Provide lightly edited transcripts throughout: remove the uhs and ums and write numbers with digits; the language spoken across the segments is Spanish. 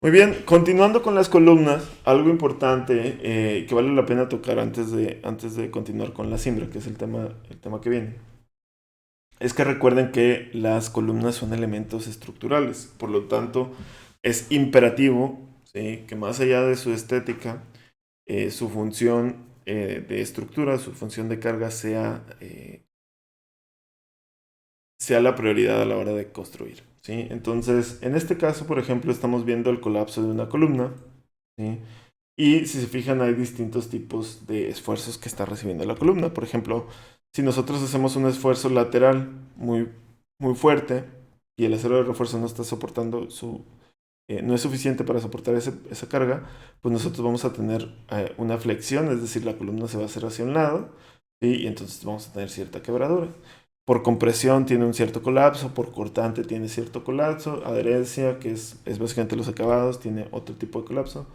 Muy bien, continuando con las columnas, algo importante que vale la pena tocar antes de continuar con la cimbra, que es el tema que viene, es que recuerden que las columnas son elementos estructurales, por lo tanto es imperativo, ¿sí?, que más allá de su estética, su función de estructura, su función de carga sea la prioridad a la hora de construir, ¿sí? Entonces, en este caso, por ejemplo, estamos viendo el colapso de una columna, ¿sí? Y si se fijan, hay distintos tipos de esfuerzos que está recibiendo la columna. Por ejemplo, si nosotros hacemos un esfuerzo lateral muy fuerte y el acero de refuerzo no está soportando no es suficiente para soportar esa carga, pues nosotros vamos a tener una flexión, es decir, la columna se va a hacer hacia un lado, ¿sí?, y entonces vamos a tener cierta quebradura. Por compresión tiene un cierto colapso, por cortante tiene cierto colapso, adherencia, que es básicamente los acabados, tiene otro tipo de colapso.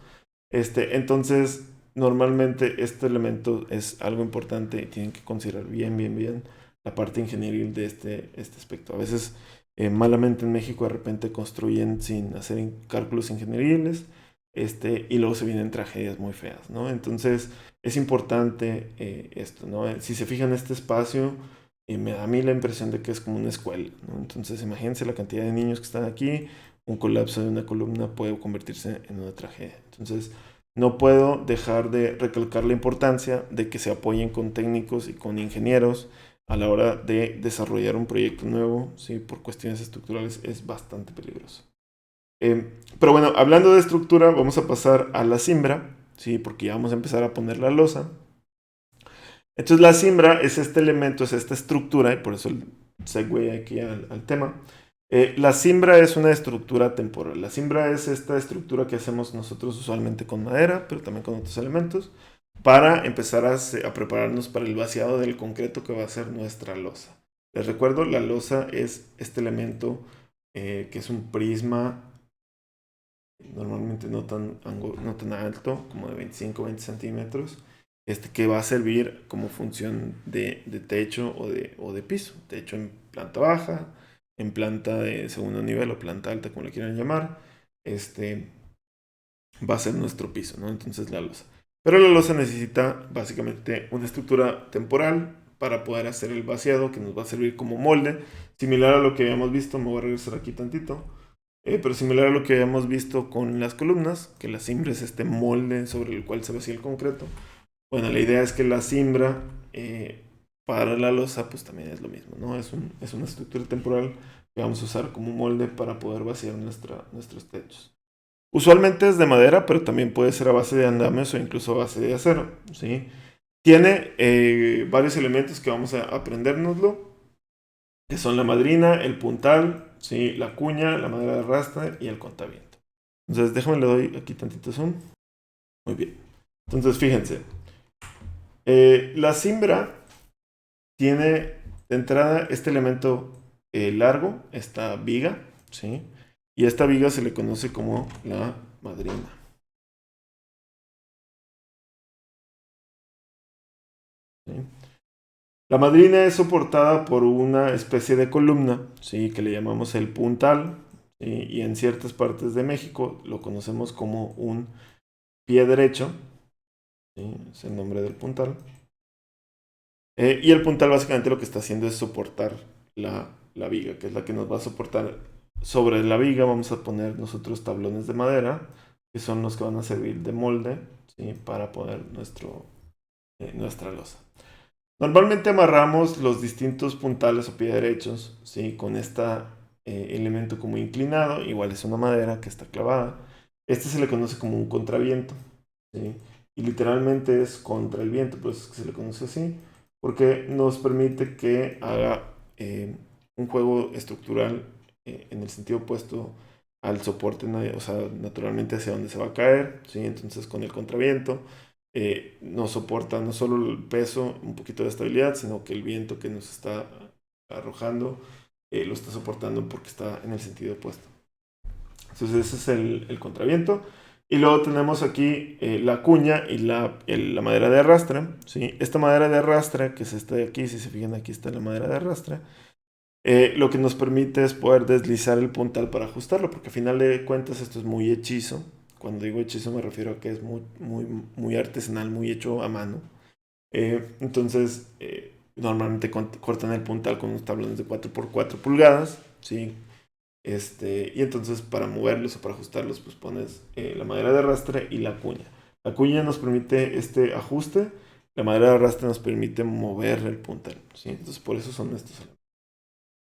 Entonces, normalmente este elemento es algo importante y tienen que considerar bien la parte ingenieril de este aspecto. A veces, malamente en México, de repente construyen sin hacer cálculos ingenieriles, y luego se vienen tragedias muy feas, ¿no? Entonces, es importante esto, ¿no? Si se fijan, este espacio me da a mí la impresión de que es como una escuela, ¿no? Entonces, imagínense la cantidad de niños que están aquí. Un colapso de una columna puede convertirse en una tragedia. Entonces, no puedo dejar de recalcar la importancia de que se apoyen con técnicos y con ingenieros a la hora de desarrollar un proyecto nuevo, ¿sí? Por cuestiones estructurales es bastante peligroso. Pero bueno, hablando de estructura, vamos a pasar a la cimbra, ¿sí? Porque ya vamos a empezar a poner la losa. Entonces la cimbra es este elemento, es esta estructura, y por eso el segue aquí al tema. La cimbra es una estructura temporal. La cimbra es esta estructura que hacemos nosotros usualmente con madera, pero también con otros elementos, para empezar a prepararnos para el vaciado del concreto que va a ser nuestra losa. Les recuerdo, la losa es este elemento que es un prisma normalmente no tan alto, como de 25 o 20 centímetros, que va a servir como función de techo o de piso. Techo en planta baja, en planta de segundo nivel o planta alta, como le quieran llamar, este va a ser nuestro piso, ¿no? Entonces la losa. Pero la losa necesita básicamente una estructura temporal para poder hacer el vaciado, que nos va a servir como molde, similar a lo que habíamos visto. Me voy a regresar aquí tantito. Pero similar a lo que habíamos visto con las columnas, que la cimbra es este molde sobre el cual se vacía el concreto. Bueno, la idea es que la cimbra para la losa pues también es lo mismo, ¿no? Es una estructura temporal que vamos a usar como molde para poder vaciar nuestros techos. Usualmente es de madera, pero también puede ser a base de andamios o incluso a base de acero, ¿sí? Tiene varios elementos que vamos a aprendérnoslo, que son la madrina, el puntal, ¿sí?, la cuña, la madera de arrastre y el contaviento. Entonces, déjame le doy aquí tantito zoom. Muy bien. Entonces, fíjense. La cimbra tiene de entrada este elemento largo, esta viga, ¿sí? Y a esta viga se le conoce como la madrina, ¿sí? La madrina es soportada por una especie de columna, ¿sí?, que le llamamos el puntal, ¿sí? Y en ciertas partes de México lo conocemos como un pie derecho, ¿sí? Es el nombre del puntal. Y el puntal básicamente lo que está haciendo es soportar la viga, que es la que nos va a soportar. Sobre la viga vamos a poner nosotros tablones de madera, que son los que van a servir de molde, ¿sí?, para poner nuestra losa. Normalmente amarramos los distintos puntales o pie derechos, ¿sí?, con este elemento como inclinado. Igual es una madera que está clavada. Este se le conoce como un contraviento, ¿sí? Y literalmente es contra el viento, pues es que se le conoce así, porque nos permite que haga un juego estructural en el sentido opuesto al soporte, o sea, naturalmente hacia donde se va a caer, ¿sí? Entonces con el contraviento nos soporta no solo el peso, un poquito de estabilidad, sino que el viento que nos está arrojando lo está soportando porque está en el sentido opuesto. Entonces ese es el contraviento. Y luego tenemos aquí la cuña y la madera de arrastre, ¿sí? Esta madera de arrastre, que es esta de aquí, si se fijan, aquí está la madera de arrastre. lo que nos permite es poder deslizar el puntal para ajustarlo, porque al final de cuentas esto es muy hechizo. Cuando digo hechizo me refiero a que es muy artesanal, muy hecho a mano. Entonces, normalmente cortan el puntal con unos tablones de 4x4 pulgadas, ¿sí? Y entonces para moverlos o para ajustarlos, pues pones la madera de arrastre y la cuña. La cuña nos permite este ajuste, la madera de arrastre nos permite mover el puntal, ¿sí? Entonces por eso son estos elementos.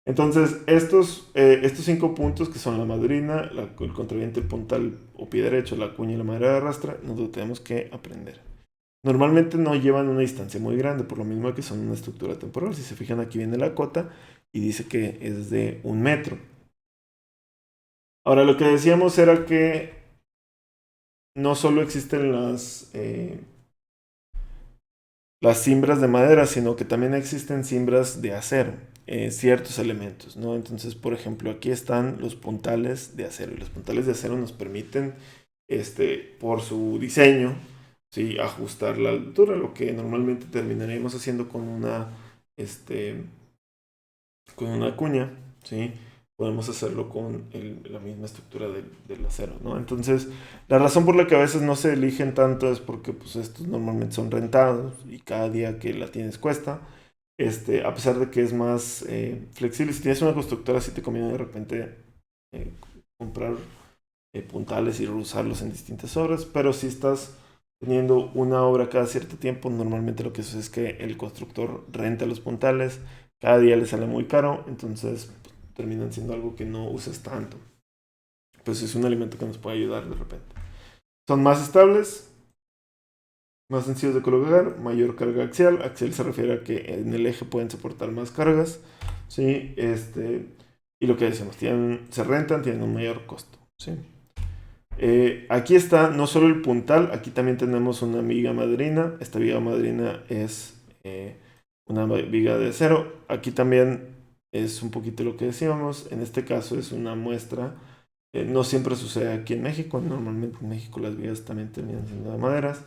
Entonces, estos 5 puntos que son la madrina, el contraviento, el puntal o pie derecho, la cuña y la madera de arrastre, nos lo tenemos que aprender. Normalmente no llevan una distancia muy grande, por lo mismo que son una estructura temporal. Si se fijan, aquí viene la cota y dice que es de 1 metro. Ahora, lo que decíamos era que no solo existen las cimbras de madera, sino que también existen cimbras de acero, ciertos elementos, ¿no? Entonces, por ejemplo, aquí están los puntales de acero. Y los puntales de acero nos permiten, por su diseño, ¿sí? Ajustar la altura, lo que normalmente terminaríamos haciendo con una cuña, ¿sí? Podemos hacerlo con la misma estructura del acero, ¿no? Entonces, la razón por la que a veces no se eligen tanto es porque pues, estos normalmente son rentados y cada día que la tienes cuesta. A pesar de que es más flexible, si tienes una constructora, sí te conviene de repente eh, comprar puntales y reusarlos en distintas obras, pero si estás teniendo una obra cada cierto tiempo, normalmente lo que sucede es que el constructor renta los puntales, cada día le sale muy caro, entonces pues, terminan siendo algo que no usas tanto. Pues es un elemento que nos puede ayudar de repente. Son más estables, más sencillos de colocar, mayor carga axial. Axial se refiere a que en el eje pueden soportar más cargas, ¿sí? Y lo que decimos, se rentan, tienen un mayor costo, ¿sí? Aquí está no solo el puntal, aquí también tenemos una viga madrina. Esta viga madrina es una viga de acero. Aquí también es un poquito lo que decíamos. En este caso es una muestra. No siempre sucede aquí en México. Normalmente en México las vigas también terminan siendo de maderas.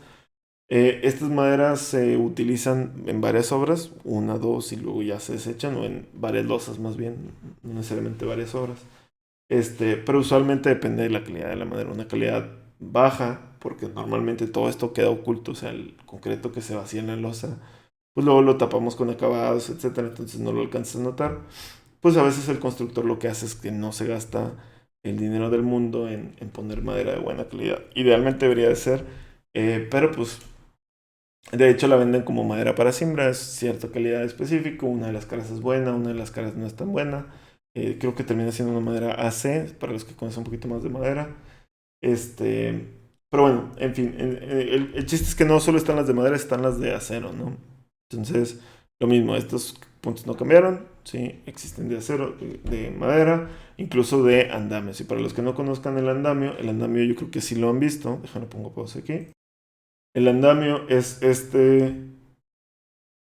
Estas maderas se utilizan en varias obras, una, dos, y luego ya se desechan, o en varias losas más bien, no necesariamente varias obras. Pero usualmente depende de la calidad de la madera. Una calidad baja, porque normalmente todo esto queda oculto, o sea, el concreto que se vacía en la losa, pues luego lo tapamos con acabados, etcétera, entonces no lo alcanzas a notar. Pues a veces el constructor lo que hace es que no se gasta el dinero del mundo en poner madera de buena calidad. Idealmente debería de ser, pero pues de hecho la venden como madera para siembra, es cierta calidad específica, una de las caras es buena, una de las caras no es tan buena. Creo que termina siendo una madera AC, para los que conocen un poquito más de madera. Este, pero bueno, en fin, el chiste es que no solo están las de madera, están las de acero, ¿no? Entonces, lo mismo, estos puntos no cambiaron, ¿sí? Existen de acero, de madera, incluso de andamios. Y para los que no conozcan el andamio yo creo que sí lo han visto, déjame pongo pausa aquí. El andamio es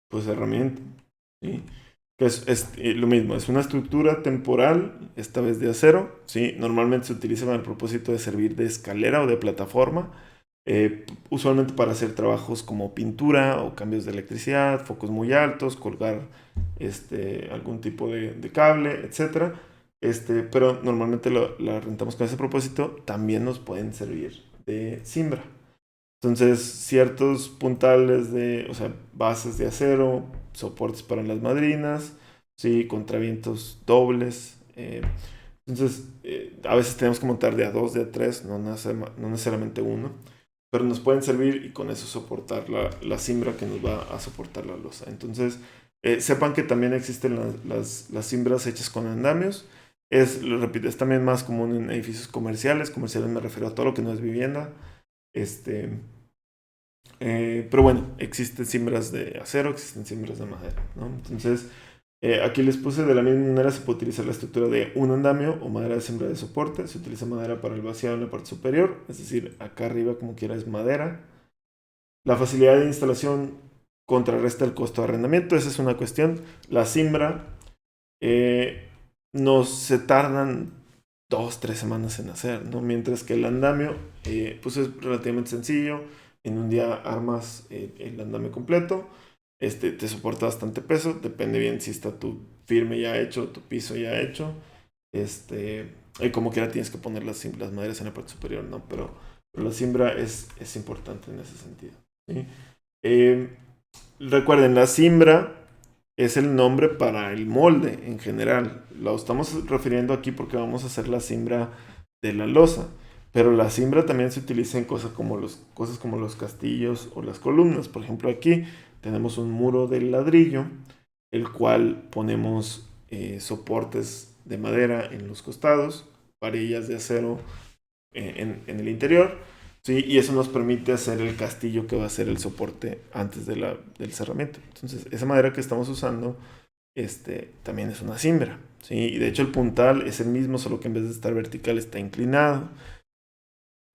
pues herramienta, ¿sí? Que es lo mismo, es una estructura temporal, esta vez de acero, ¿sí? Normalmente se utiliza con el propósito de servir de escalera o de plataforma, usualmente para hacer trabajos como pintura o cambios de electricidad, focos muy altos, colgar algún tipo de cable, etcétera. Pero normalmente la rentamos con ese propósito, también nos pueden servir de cimbra. Entonces, ciertos puntales o sea, bases de acero, soportes para las madrinas, sí, contravientos dobles. Entonces, a veces tenemos que montar de a dos, de a tres, no necesariamente uno, pero nos pueden servir y con eso soportar la cimbra que nos va a soportar la losa. Entonces, sepan que también existen las cimbras hechas con andamios. Lo repito, es también más común en edificios comerciales. Comerciales me refiero a todo lo que no es vivienda. Este, pero bueno, existen cimbras de acero, existen cimbras de madera, ¿no? Entonces, aquí les puse de la misma manera se puede utilizar la estructura de un andamio o madera de cimbra de soporte. Se utiliza madera para el vaciado en la parte superior, es decir, acá arriba como quiera es madera. La facilidad de instalación contrarresta el costo de arrendamiento, esa es una cuestión. La cimbra eh, no se tardan 2, 3 semanas en hacer, ¿no? Mientras que el andamio, pues es relativamente sencillo. En un día armas el andamio completo. Te soporta bastante peso. Depende bien si está tu firme ya hecho, tu piso ya hecho, y como quiera tienes que poner las maderas en la parte superior, ¿no? Pero la cimbra es importante en ese sentido, ¿sí? Eh, Recuerden, la cimbra es el nombre para el molde en general. Lo estamos refiriendo aquí porque vamos a hacer la cimbra de la losa. Pero la cimbra también se utiliza en cosas como los castillos o las columnas. Por ejemplo, aquí tenemos un muro de ladrillo, el cual ponemos soportes de madera en los costados, varillas de acero en el interior, ¿sí? Y eso nos permite hacer el castillo que va a ser el soporte antes del cerramiento. Entonces, esa madera que estamos usando también es una cimbra, ¿sí? Y de hecho el puntal es el mismo, solo que en vez de estar vertical está inclinado.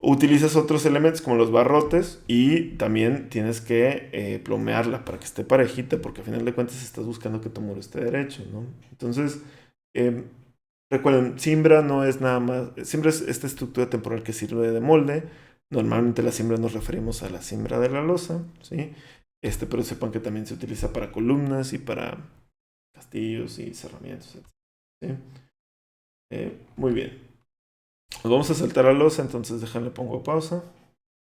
Utilizas otros elementos como los barrotes y también tienes que plomearla para que esté parejita, porque al final de cuentas estás buscando que tu muro esté derecho, ¿no? Entonces, eh, recuerden, cimbra no es nada más, cimbra es esta estructura temporal que sirve de molde. Normalmente la cimbra nos referimos a la cimbra de la losa, ¿sí? Pero sepan que también se utiliza para columnas y para castillos y cerramientos, etc. ¿Sí? Muy bien. Nos vamos a saltar a losa, entonces déjenle pongo pausa.